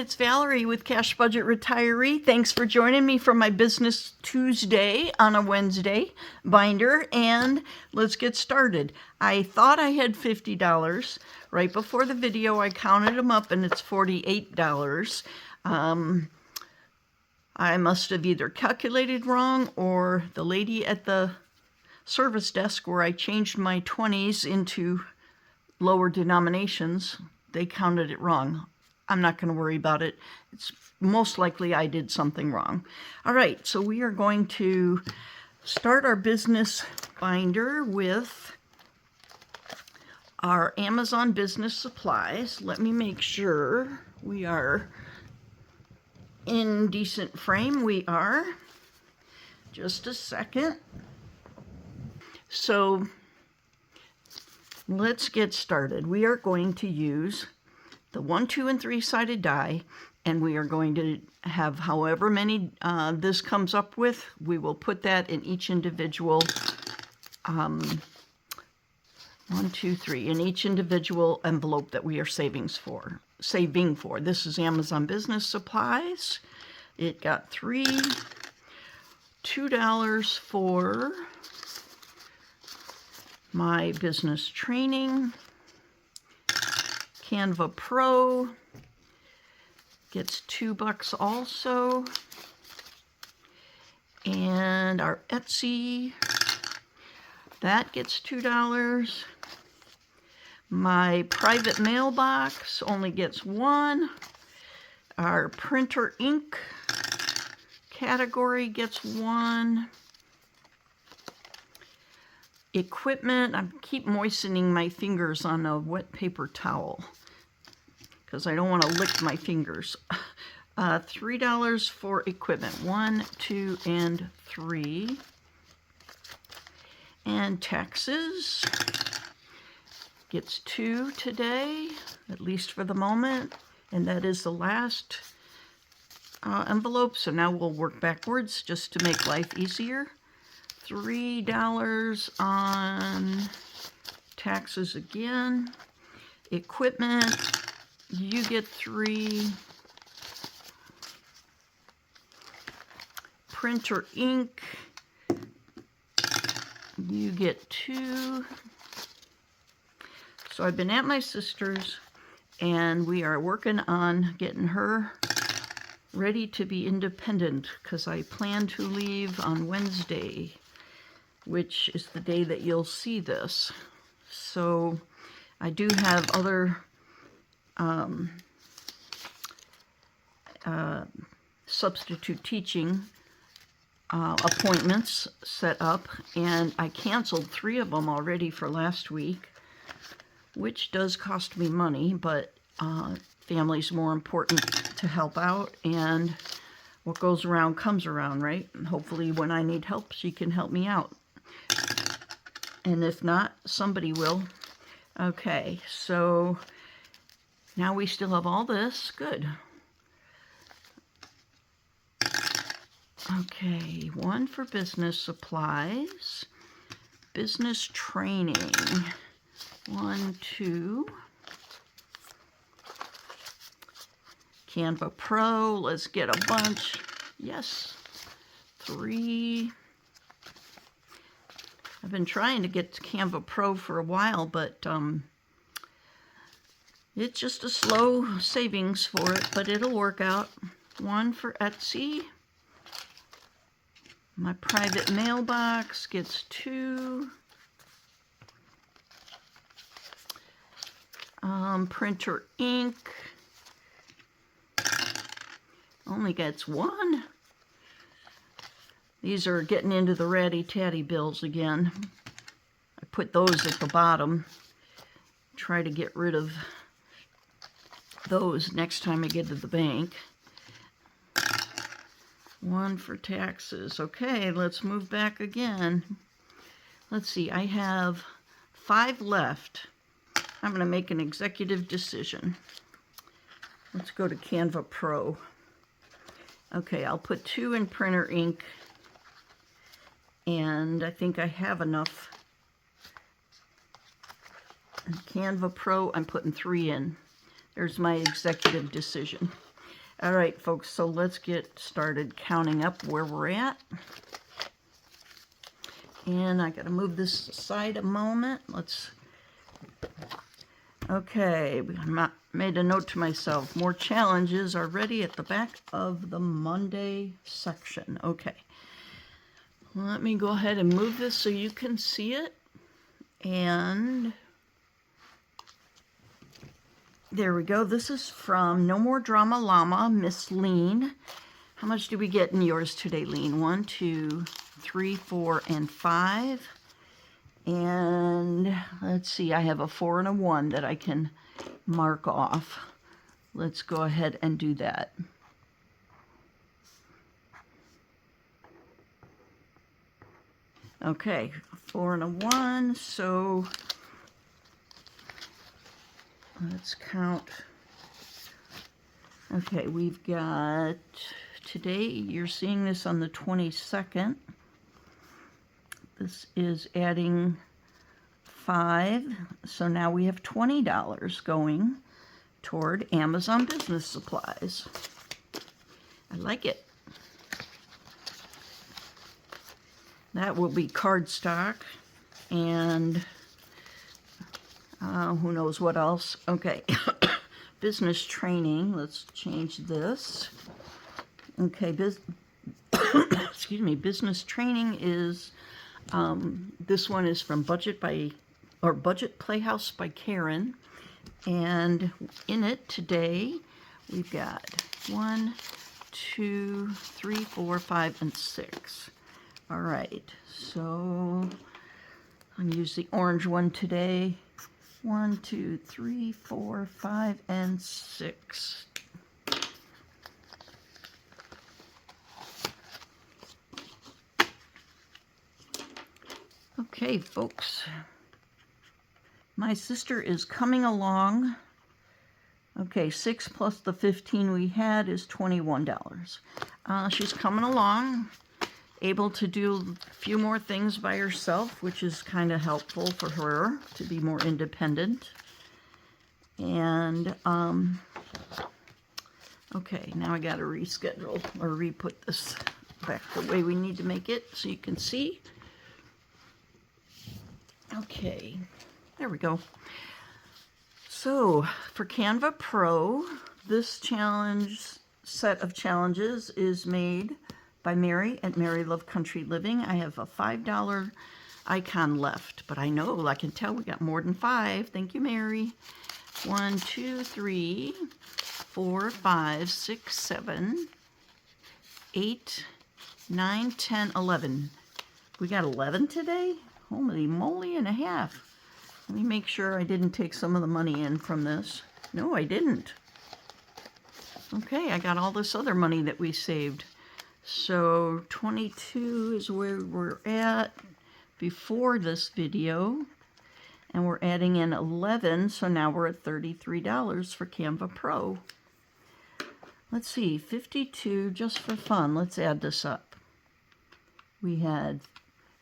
it's Valerie with Cash.Budget.Retiree. Thanks for joining me for my Business Tuesday on a Wednesday binder, and let's get started. I thought I had $50. Right before the video I counted them up and it's $48. I must have either calculated wrong or the lady at the service desk where I changed my 20s into lower denominations, they counted it wrong. I'm not going to worry about it. It's most likely I did something wrong. All right, so we are going to start our business binder with our Amazon business supplies. Let me make sure we are in decent frame. We are. Just a second. So let's get started. We are going to use the 1, 2, and 3-sided die, and we are going to have however many this comes up with. We will put that in each individual 1, 2, 3 in each individual envelope that we are saving for. This is Amazon Business Supplies. It got $2 for my business training. Canva Pro gets $2 also. And our Etsy, that gets $2. My private mailbox only gets $1. Our printer ink category gets $1. Equipment, I keep moistening my fingers on a wet paper towel because I don't want to lick my fingers. $3 for equipment, 1, 2, and 3. And taxes gets 2 today, at least for the moment, and that is the last envelope. So now we'll work backwards just to make life easier. $3 on taxes again. Equipment, you get 3. Printer ink, you get 2. So I've been at my sister's, and we are working on getting her ready to be independent because I plan to leave on Wednesday, which is the day that you'll see this. So I do have other substitute teaching appointments set up, and I canceled 3 of them already for last week, which does cost me money, but family's more important to help out, and what goes around comes around, right? And hopefully when I need help, she can help me out. And if not, somebody will. Okay, so now we still have all this. Good. Okay, 1 for business supplies. Business training. 1, 2. Canva Pro, let's get a bunch. Yes. 3. I've been trying to get to Canva Pro for a while, but it's just a slow savings for it, but it'll work out. 1 for Etsy. My private mailbox gets 2. Printer ink only gets 1. These are getting into the ratty-tatty bills again. I put those at the bottom. Try to get rid of those next time I get to the bank. 1 for taxes. Okay, let's move back again. Let's see, I have 5 left. I'm going to make an executive decision. Let's go to Canva Pro. Okay, I'll put 2 in printer ink, and I think I have enough. In Canva Pro, I'm putting 3 in. There's my executive decision. All right, folks, so let's get started counting up where we're at. And I got to move this aside a moment. Okay, I made a note to myself. More challenges are ready at the back of the Monday section. Okay. Let me go ahead and move this so you can see it. And there we go. This is from No More Drama Llama, Miss Lean. How much did we get in yours today, Lean? 1, 2, 3, 4, and 5. And let's see, I have a 4 and a 1 that I can mark off. Let's go ahead and do that. Okay, 4 and a 1, so let's count. Okay, we've got, today you're seeing this on the 22nd. This is adding 5, so now we have $20 going toward Amazon business supplies. I like it. That will be cardstock and who knows what else. Okay, business training. Let's change this. Okay, excuse me. Business training is this one is from Budget Playhouse by Karen, and in it today we've got 1, 2, 3, 4, 5, and 6. All right, so I'm gonna use the orange one today. 1, 2, 3, 4, 5, and 6. Okay, folks. My sister is coming along. Okay, 6 plus the 15 we had is $21. She's coming along, able to do a few more things by herself, which is kind of helpful for her to be more independent. And, okay, now I got to reschedule or re-put this back the way we need to make it so you can see. Okay, there we go. So for Canva Pro, this set of challenges is made by Mary at Mary Love Country Living. I have a $5 icon left, but I know, I can tell we got more than 5. Thank you, Mary. 1, 2, 3, 4, 5, 6, 7, 8, 9, 10, 11. We got 11 today? Holy moly and a half. Let me make sure I didn't take some of the money in from this. No, I didn't. Okay, I got all this other money that we saved. So 22 is where we're at before this video. And we're adding in 11, so now we're at $33 for Canva Pro. Let's see, 52, just for fun, let's add this up. We had,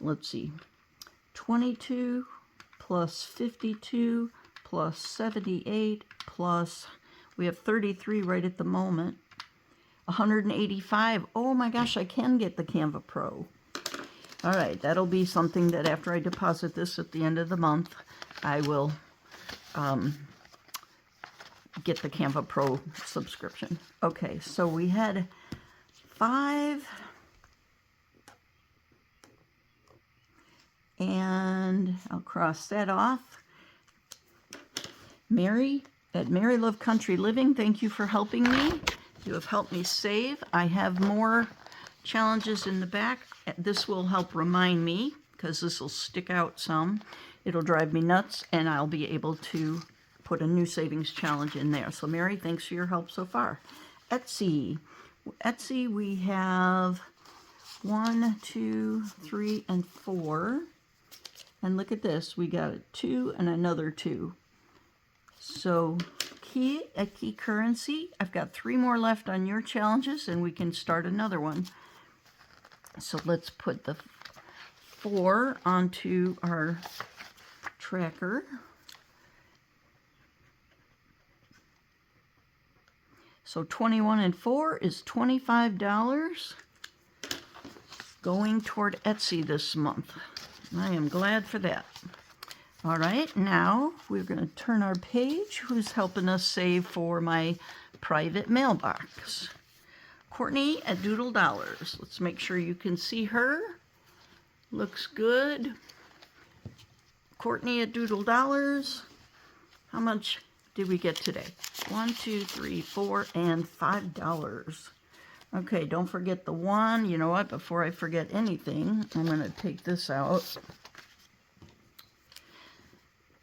let's see, 22 plus 52 plus 78 plus, we have 33 right at the moment, 185. Oh my gosh, I can get the Canva Pro. All right, that'll be something that after I deposit this at the end of the month, I will get the Canva Pro subscription. Okay, so we had 5, and I'll cross that off. Mary at Mary Love Country Living, thank you for helping me. You have helped me save. I have more challenges in the back. This will help remind me, because this will stick out some. It'll drive me nuts, and I'll be able to put a new savings challenge in there. So Mary, thanks for your help so far. Etsy. Etsy, we have 1, 2, 3, and 4. And look at this. We got a 2 and another 2. So key currency. I've got 3 more left on your challenges, and we can start another one. So let's put the 4 onto our tracker. So 21 and 4 is $25 going toward Etsy this month. I am glad for that. All right, now we're going to turn our page. Who's helping us save for my private mailbox? Courtney at Doodle Dollars. Let's make sure you can see her. Looks good. Courtney at Doodle Dollars. How much did we get today? 1, 2, 3, 4, and $5. Okay, don't forget the 1. You know what? Before I forget anything, I'm going to take this out.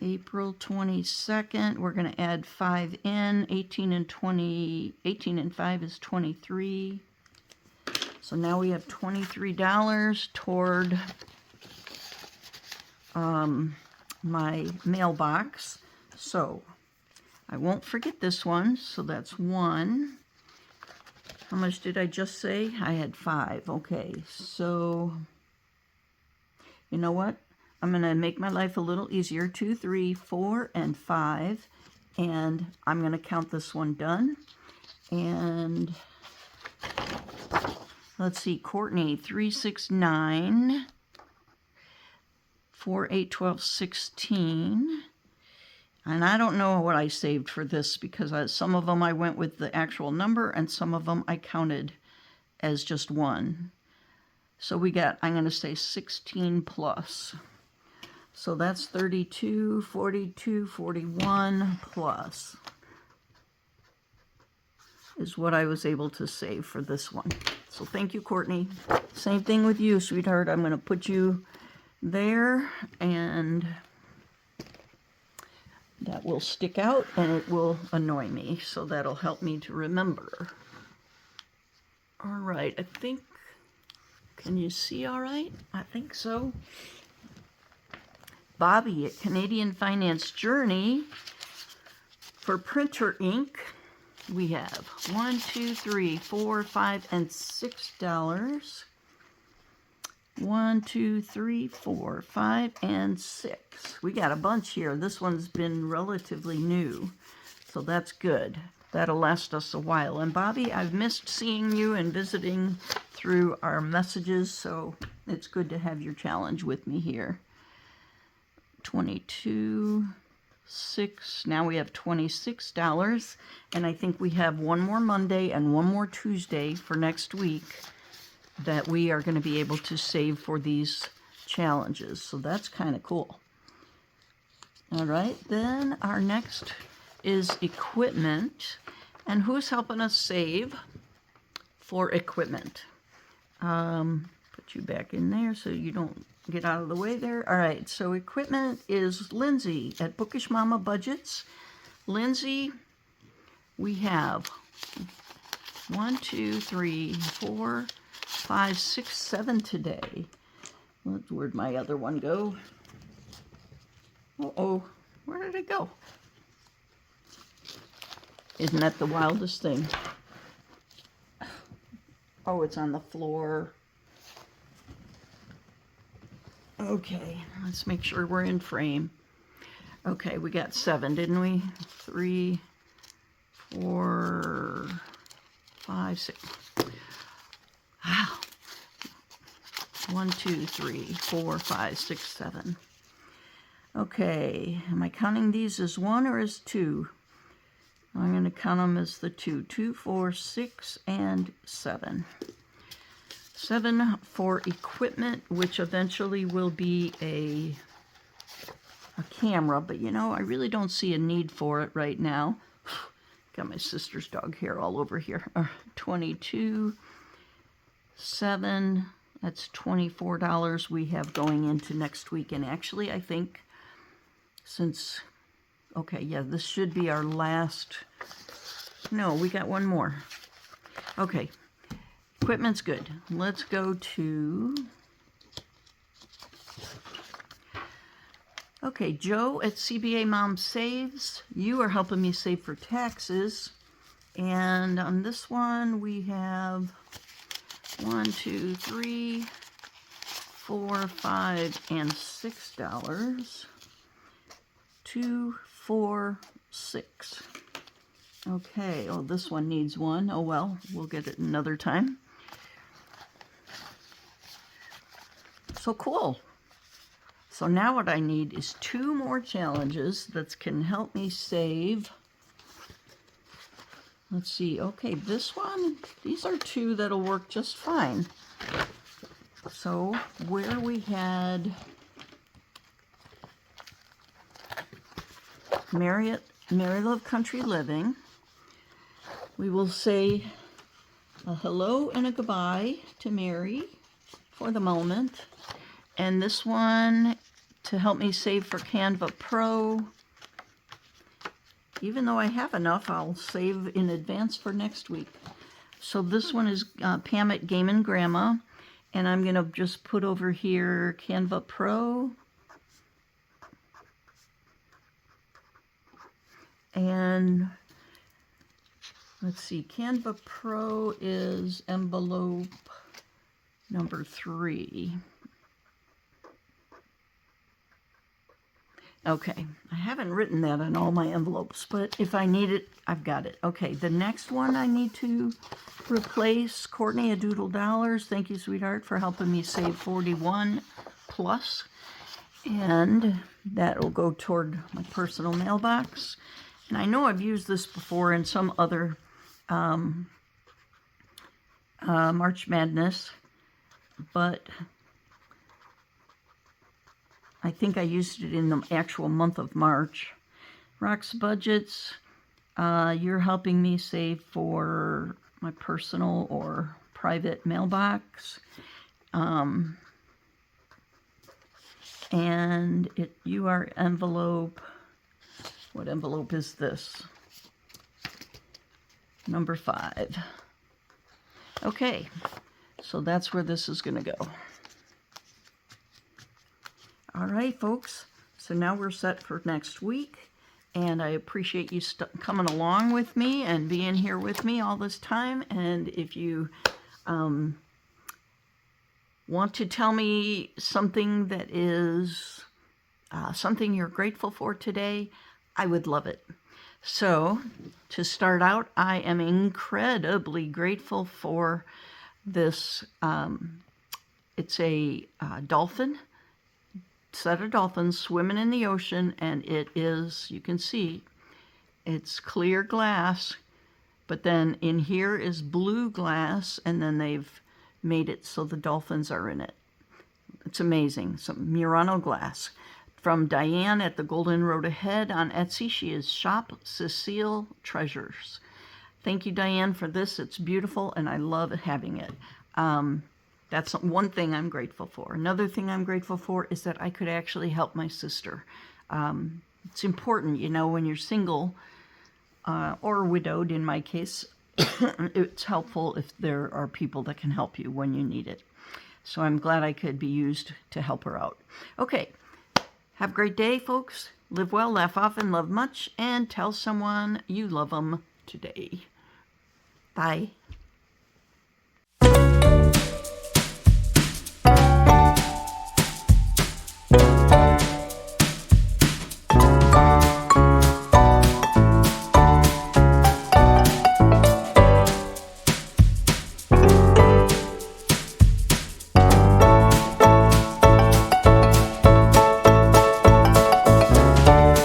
April 22nd, we're going to add 5 in. 18 and 20, 18 and 5 is 23. So now we have $23 toward my mailbox. So I won't forget this one. So that's 1. How much did I just say? I had 5. Okay, so you know what? I'm going to make my life a little easier. 2, 3, 4, and 5. And I'm going to count this one done. And let's see, Courtney, 3, 6, 9, 4, 8, 12, 16. And I don't know what I saved for this because some of them I went with the actual number and some of them I counted as just 1. So we got, I'm going to say 16 plus. So that's 32, 42, 41 plus is what I was able to save for this one. So thank you, Courtney. Same thing with you, sweetheart. I'm going to put you there, and that will stick out, and it will annoy me. So that'll help me to remember. All right, I think, can you see all right? I think so. Bobby at Canadian Finance Journey. For printer ink, we have 1, 2, 3, 4, 5, and $6. 1, 2, 3, 4, 5, and 6. We got a bunch here. This one's been relatively new, so that's good. That'll last us a while. And Bobby, I've missed seeing you and visiting through our messages, so it's good to have your challenge with me here. 22, 6. Now we have $26, and I think we have one more Monday and one more Tuesday for next week that we are going to be able to save for these challenges. So that's kind of cool. All right, then our next is equipment. And who's helping us save for equipment? Put you back in there so you don't get out of the way there. All right, so equipment is Lindsay at Bookish Mama Budgets. Lindsay, we have 1, 2, 3, 4, 5, 6, 7 today. Where'd my other one go? Uh-oh, where did it go? Isn't that the wildest thing? Oh, it's on the floor. Okay, let's make sure we're in frame. Okay, we got 7, didn't we? 3, 4, 5, 6. Wow. 1, 2, 3, 4, 5, 6, 7. Okay, am I counting these as 1 or as 2? I'm going to count them as the 2. 2, 4, 6, and 7. 7 for equipment, which eventually will be a camera, but you know, I really don't see a need for it right now. Got my sister's dog hair all over here. 22, 7, that's $24 we have going into next week. And actually, I think since, okay, yeah, this should be our last, no, we got one more. Okay, equipment's good. Let's go to, okay, Joe at CBA Mom Saves. You are helping me save for taxes. And on this one, we have 1, 2, 3, 4, 5, and $6. 2, 4, 6. Okay, oh, this one needs one. Oh well, we'll get it another time. So cool. So now what I need is 2 more challenges that can help me save. Let's see, okay, this one, these are 2 that'll work just fine. So where we had Mary Love Country Living, we will say a hello and a goodbye to Mary for the moment. And this one, to help me save for Canva Pro, even though I have enough, I'll save in advance for next week. So this one is Pam at Game and Grandma, and I'm going to just put over here Canva Pro. And let's see, Canva Pro is envelope number 3. Okay, I haven't written that on all my envelopes, but if I need it, I've got it. Okay, the next one I need to replace, Courtney, a doodle dollars. Thank you, sweetheart, for helping me save 41 plus. And that will go toward my personal mailbox. And I know I've used this before in some other March Madness, but I think I used it in the actual month of March. Rock's Budgets, you're helping me save for my personal or private mailbox. And you are envelope, what envelope is this? Number 5. Okay, so that's where this is going to go. All right, folks, so now we're set for next week, and I appreciate you coming along with me and being here with me all this time. And if you want to tell me something that is something you're grateful for today, I would love it. So to start out, I am incredibly grateful for this. It's a dolphin. Set of dolphins swimming in the ocean, and it is, you can see, it's clear glass, but then in here is blue glass, and then they've made it so the dolphins are in it. It's amazing. Some Murano glass. From Diane at the Golden Road Ahead on Etsy. She is Shop Cecile Treasures. Thank you, Diane, for this. It's beautiful, and I love having it. That's one thing I'm grateful for. Another thing I'm grateful for is that I could actually help my sister. It's important, you know, when you're single or widowed, in my case, it's helpful if there are people that can help you when you need it. So I'm glad I could be used to help her out. Okay, have a great day, folks. Live well, laugh often, love much, and tell someone you love them today. Bye.